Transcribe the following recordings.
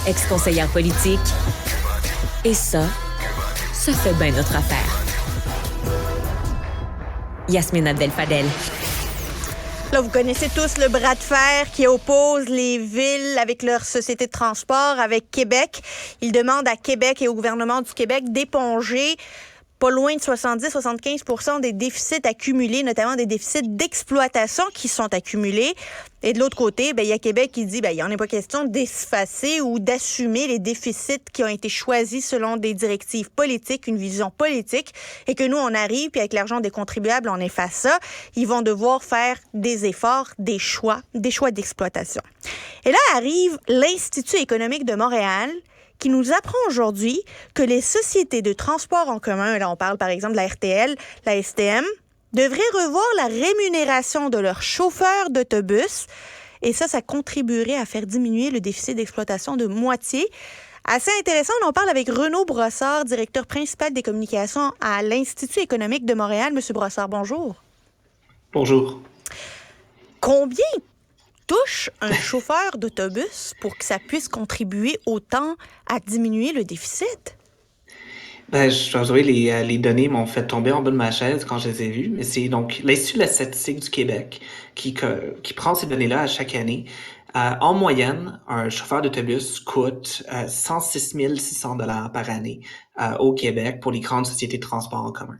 ex-conseillère politique. Et ça fait bien notre affaire. Yasmine Abdel-Fadel. Là, vous connaissez tous le bras de fer qui oppose les villes avec leur société de transport, avec Québec. Ils demandent à Québec et au gouvernement du Québec d'éponger pas loin de 70-75% des déficits accumulés, notamment des déficits d'exploitation qui sont accumulés. Et de l'autre côté, il y a Québec qui dit il n'y en a pas question d'effacer ou d'assumer les déficits qui ont été choisis selon des directives politiques, une vision politique, et que nous, on arrive, puis avec l'argent des contribuables, on efface ça. Ils vont devoir faire des efforts, des choix d'exploitation. Et là arrive l'Institut économique de Montréal, qui nous apprend aujourd'hui que les sociétés de transport en commun, là on parle par exemple de la RTL, la STM, devraient revoir la rémunération de leurs chauffeurs d'autobus. Et ça contribuerait à faire diminuer le déficit d'exploitation de moitié. Assez intéressant, on en parle avec Renaud Brossard, directeur principal des communications à l'Institut économique de Montréal. Monsieur Brossard, bonjour. Bonjour. Combien touche un chauffeur d'autobus pour que ça puisse contribuer autant à diminuer le déficit? Je dois avouer, les données m'ont fait tomber en bas de ma chaise quand je les ai vues, mais c'est donc l'Institut de la statistique du Québec qui prend ces données-là à chaque année. En moyenne, un chauffeur d'autobus coûte 106 600 $ par année au Québec pour les grandes sociétés de transport en commun.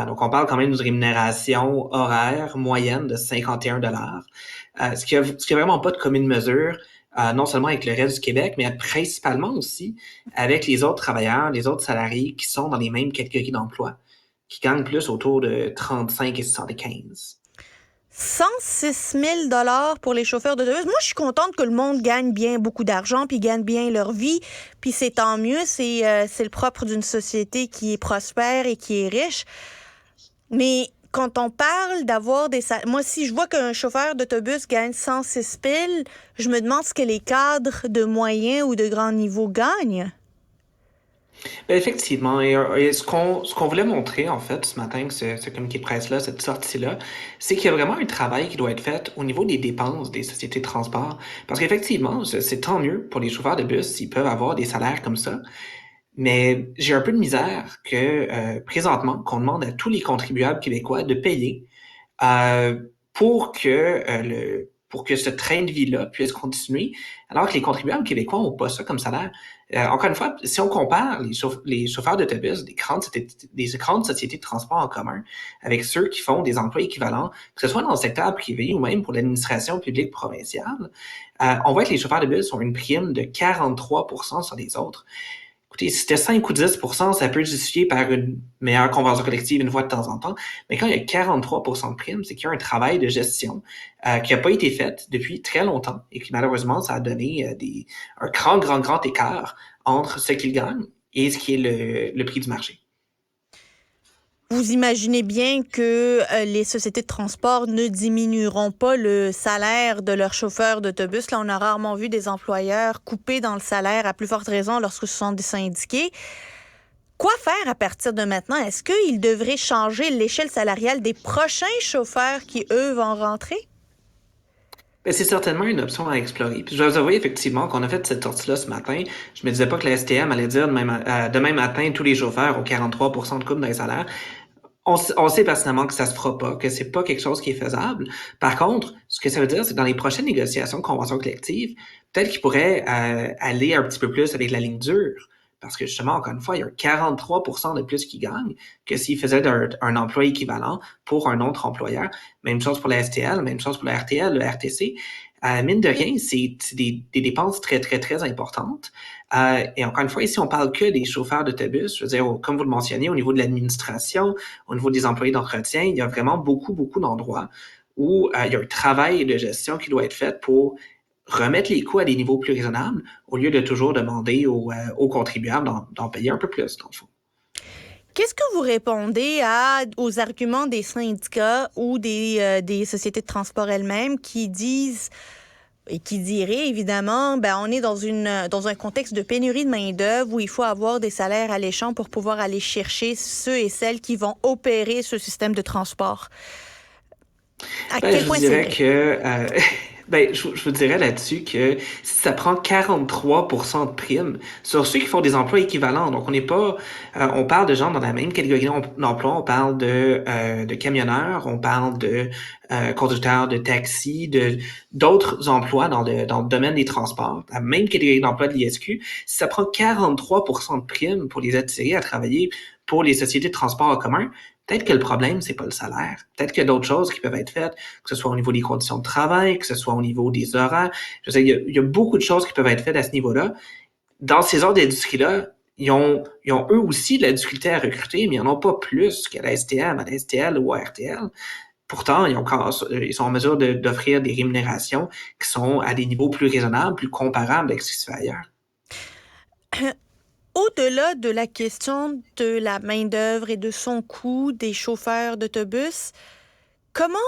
Donc, on parle quand même d'une rémunération horaire moyenne de 51 $. Ce qui a vraiment pas de commune mesure, non seulement avec le reste du Québec, mais principalement aussi avec les autres travailleurs, les autres salariés qui sont dans les mêmes catégories d'emploi, qui gagnent plus autour de 35 et 75. 106 000 $ pour les chauffeurs d'autobus. Moi, je suis contente que le monde gagne bien beaucoup d'argent, puis gagne bien leur vie, puis c'est tant mieux. C'est le propre d'une société qui est prospère et qui est riche. Mais quand on parle d'avoir des salaires... Moi, si je vois qu'un chauffeur d'autobus gagne 106 000, je me demande ce que les cadres de moyen ou de grand niveau gagnent. Effectivement, et ce qu'on voulait montrer, en fait, ce matin, ce communiqué de presse-là, cette sortie-là, c'est qu'il y a vraiment un travail qui doit être fait au niveau des dépenses des sociétés de transport. Parce qu'effectivement, c'est tant mieux pour les chauffeurs de bus s'ils peuvent avoir des salaires comme ça. Mais j'ai un peu de misère que présentement, qu'on demande à tous les contribuables québécois de payer pour que ce train de vie-là puisse continuer, alors que les contribuables québécois n'ont pas ça comme salaire. Encore une fois, si on compare les chauffeurs d'autobus des grandes sociétés de transport en commun avec ceux qui font des emplois équivalents, que ce soit dans le secteur privé ou même pour l'administration publique provinciale, on voit que les chauffeurs de bus ont une prime de 43% sur les autres. Écoutez, si c'était 5 ou 10%, ça peut justifier par une meilleure convention collective une fois de temps en temps. Mais quand il y a 43% de primes, c'est qu'il y a un travail de gestion qui n'a pas été fait depuis très longtemps et qui malheureusement, ça a donné un grand écart entre ce qu'ils gagnent et ce qui est le prix du marché. Vous imaginez bien que les sociétés de transport ne diminueront pas le salaire de leurs chauffeurs d'autobus. Là, on a rarement vu des employeurs couper dans le salaire, à plus forte raison lorsque ce sont des syndiqués. Quoi faire à partir de maintenant? Est-ce qu'ils devraient changer l'échelle salariale des prochains chauffeurs qui, eux, vont rentrer? C'est certainement une option à explorer. Puis je dois vous avouer effectivement qu'on a fait cette sortie-là ce matin. Je me disais pas que la STM allait dire demain matin, tous les chauffeurs ont 43% de coupe dans les salaires. On sait personnellement que ça se fera pas, que c'est pas quelque chose qui est faisable. Par contre, ce que ça veut dire, c'est que dans les prochaines négociations de convention collective, peut-être qu'ils pourraient aller un petit peu plus avec la ligne dure. Parce que justement, encore une fois, il y a 43% de plus qui gagnent que s'ils faisaient un emploi équivalent pour un autre employeur. Même chose pour la STL, même chose pour la RTL, le RTC. Mine de rien, c'est des dépenses très importantes. Et encore une fois, ici, on parle que des chauffeurs d'autobus. Je veux dire, comme vous le mentionnez, au niveau de l'administration, au niveau des employés d'entretien, il y a vraiment beaucoup d'endroits où il y a un travail de gestion qui doit être fait pour remettre les coûts à des niveaux plus raisonnables au lieu de toujours demander aux contribuables d'en payer un peu plus, dans le fond. Qu'est-ce que vous répondez aux arguments des syndicats ou des sociétés de transport elles-mêmes qui disent et qui diraient évidemment, on est dans un contexte de pénurie de main-d'œuvre où il faut avoir des salaires alléchants pour pouvoir aller chercher ceux et celles qui vont opérer ce système de transport? À quel point je dirais que Ben, je vous dirais là-dessus que si ça prend 43% de primes sur ceux qui font des emplois équivalents, donc on n'est pas, on parle de gens dans la même catégorie d'emploi, on parle de camionneurs, on parle de conducteurs de taxi, de d'autres emplois dans le domaine des transports, la même catégorie d'emploi de l'ISQ. Si ça prend 43% de primes pour les attirer à travailler pour les sociétés de transport en commun, peut-être que le problème, c'est pas le salaire. Peut-être qu'il y a d'autres choses qui peuvent être faites, que ce soit au niveau des conditions de travail, que ce soit au niveau des horaires. Je sais, il y a beaucoup de choses qui peuvent être faites à ce niveau-là. Dans ces ordres d'industrie-là, ils ont eux aussi de la difficulté à recruter, mais ils n'en ont pas plus qu'à la STM, à la STL ou à RTL. Pourtant, ils sont en mesure d'offrir des rémunérations qui sont à des niveaux plus raisonnables, plus comparables avec ce qui se fait ailleurs. Au-delà de la question de la main-d'œuvre et de son coût des chauffeurs d'autobus, comment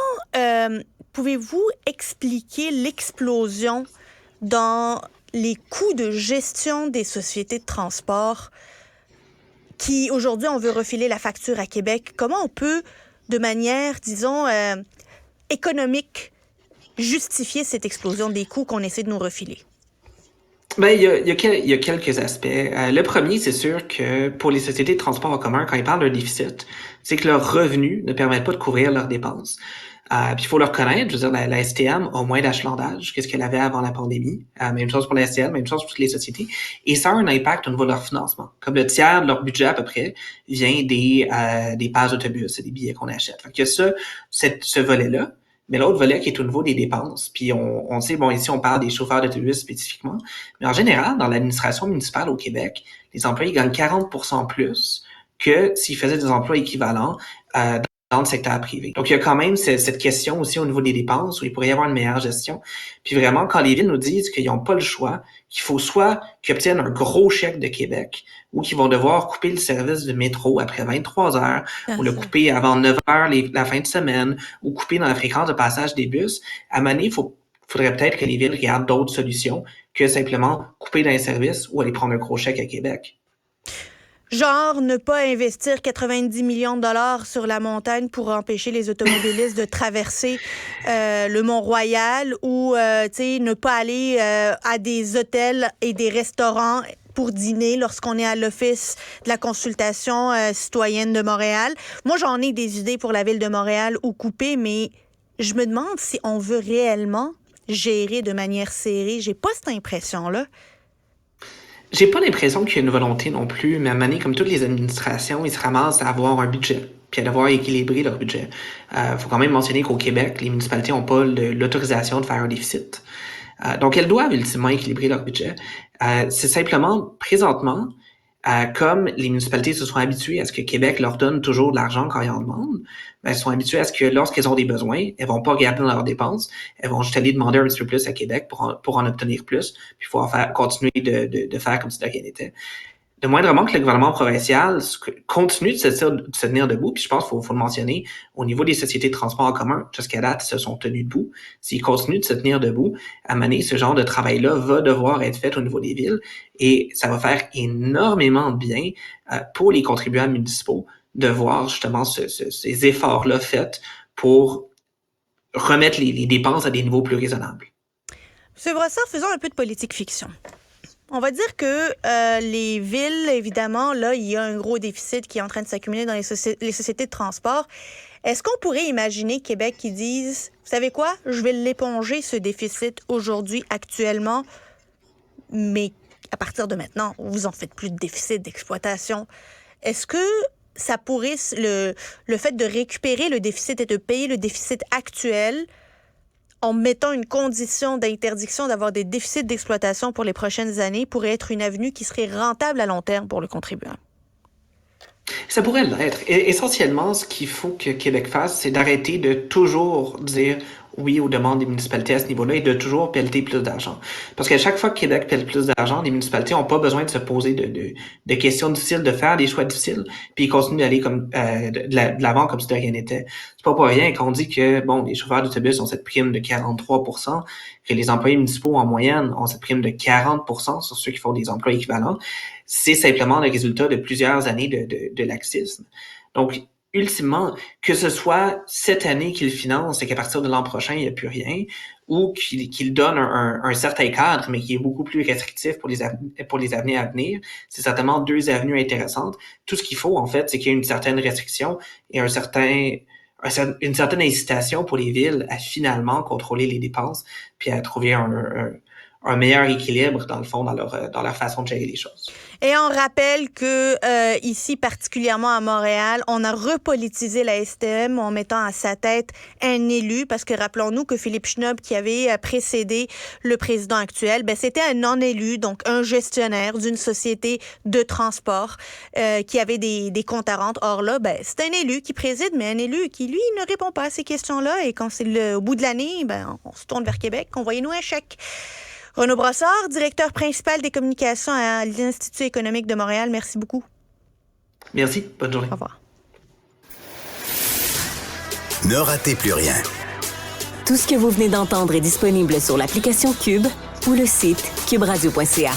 pouvez-vous expliquer l'explosion dans les coûts de gestion des sociétés de transport qui, aujourd'hui, on veut refiler la facture à Québec? Comment on peut, de manière, disons, économique, justifier cette explosion des coûts qu'on essaie de nous refiler? Ben, il y a quelques aspects. Le premier, c'est sûr que pour les sociétés de transport en commun, quand ils parlent d'un déficit, c'est que leurs revenus ne permettent pas de couvrir leurs dépenses. Puis il faut le reconnaître, je veux dire, la STM a moins d'achalandage que ce qu'elle avait avant la pandémie. Même chose pour la STL, même chose pour toutes les sociétés. Et ça a un impact au niveau de leur financement. Comme le tiers de leur budget à peu près vient des passes d'autobus et des billets qu'on achète. Fait qu'il y a ce volet-là. Mais l'autre volet qui est au niveau des dépenses. Puis on sait, bon, ici on parle des chauffeurs d'autobus spécifiquement, mais en général, dans l'administration municipale au Québec, les employés gagnent 40% plus que s'ils faisaient des emplois équivalents dans le secteur privé. Donc, il y a quand même cette question aussi au niveau des dépenses où il pourrait y avoir une meilleure gestion. Puis vraiment, quand les villes nous disent qu'ils n'ont pas le choix, qu'il faut soit qu'ils obtiennent un gros chèque de Québec ou qu'ils vont devoir couper le service de métro après 23 heures ou le couper avant 9 heures la fin de semaine ou couper dans la fréquence de passage des bus, à un moment donné, faudrait peut-être que les villes regardent d'autres solutions que simplement couper dans les services ou aller prendre un gros chèque à Québec. Genre, ne pas investir 90 millions de dollars sur la montagne pour empêcher les automobilistes de traverser le Mont-Royal ou, ne pas aller à des hôtels et des restaurants pour dîner lorsqu'on est à l'Office de la consultation citoyenne de Montréal. Moi, j'en ai des idées pour la ville de Montréal où couper, mais je me demande si on veut réellement gérer de manière serrée. J'ai pas cette impression-là. J'ai pas l'impression qu'il y a une volonté non plus, mais à un moment donné, comme toutes les administrations, ils se ramassent à avoir un budget, puis à devoir équilibrer leur budget. Faut quand même mentionner qu'au Québec, les municipalités n'ont pas l'autorisation de faire un déficit. Donc, elles doivent ultimement équilibrer leur budget. C'est simplement, présentement, comme les municipalités se sont habituées à ce que Québec leur donne toujours de l'argent quand ils en demandent, ben, elles sont habituées à ce que lorsqu'elles ont des besoins, elles vont pas regarder dans leurs dépenses, elles vont juste aller demander un petit peu plus à Québec pour en obtenir plus, puis il faut continuer de faire comme si de rien n'était. De moindrement que le gouvernement provincial continue de se tenir debout, puis je pense qu'il faut le mentionner, au niveau des sociétés de transport en commun, jusqu'à date, ils se sont tenus debout. S'ils continuent de se tenir debout, à un moment donné, ce genre de travail-là va devoir être fait au niveau des villes et ça va faire énormément de bien pour les contribuables municipaux de voir justement ces efforts-là faits pour remettre les dépenses à des niveaux plus raisonnables. M. Brossard, faisons un peu de politique fiction. On va dire que les villes, évidemment, là, il y a un gros déficit qui est en train de s'accumuler dans les sociétés de transport. Est-ce qu'on pourrait imaginer Québec qui dise, vous savez quoi, je vais l'éponger, ce déficit, aujourd'hui, actuellement, mais à partir de maintenant, vous en faites plus de déficit d'exploitation. Est-ce que ça pourrait, le fait de récupérer le déficit et de payer le déficit actuel en mettant une condition d'interdiction d'avoir des déficits d'exploitation pour les prochaines années, pourrait être une avenue qui serait rentable à long terme pour le contribuable? Ça pourrait l'être. Essentiellement, ce qu'il faut que Québec fasse, c'est d'arrêter de toujours dire oui aux demandes des municipalités à ce niveau-là et de toujours pelleter plus d'argent. Parce qu'à chaque fois que Québec pèle plus d'argent, les municipalités n'ont pas besoin de se poser de questions difficiles, de faire des choix difficiles, puis ils continuent d'aller comme de l'avant comme si de rien n'était. C'est pas pour rien qu'on dit que bon, les chauffeurs d'autobus ont cette prime de 43%, que les employés municipaux en moyenne ont cette prime de 40% sur ceux qui font des emplois équivalents. C'est simplement le résultat de plusieurs années de laxisme. Donc, ultimement, que ce soit cette année qu'il finance et qu'à partir de l'an prochain, il n'y a plus rien, ou qu'il donne un certain cadre, mais qui est beaucoup plus restrictif pour les années à venir, c'est certainement deux avenues intéressantes. Tout ce qu'il faut, en fait, c'est qu'il y ait une certaine restriction et une certaine incitation pour les villes à finalement contrôler les dépenses, puis à trouver un meilleur équilibre, dans le fond, dans leur façon de gérer les choses. Et on rappelle que ici, particulièrement à Montréal, on a repolitisé la STM en mettant à sa tête un élu, parce que rappelons-nous que Philippe Schnob, qui avait précédé le président actuel, c'était un non-élu, donc un gestionnaire d'une société de transport qui avait des comptes à rendre. Or là, c'est un élu qui préside, mais un élu qui, lui, ne répond pas à ces questions-là. Et quand c'est au bout de l'année, on se tourne vers Québec, envoyez-nous un chèque. Renaud Brossard, directeur principal des communications à l'Institut économique de Montréal, merci beaucoup. Merci, bonne journée. Au revoir. Ne ratez plus rien. Tout ce que vous venez d'entendre est disponible sur l'application Cube ou le site cuberadio.ca.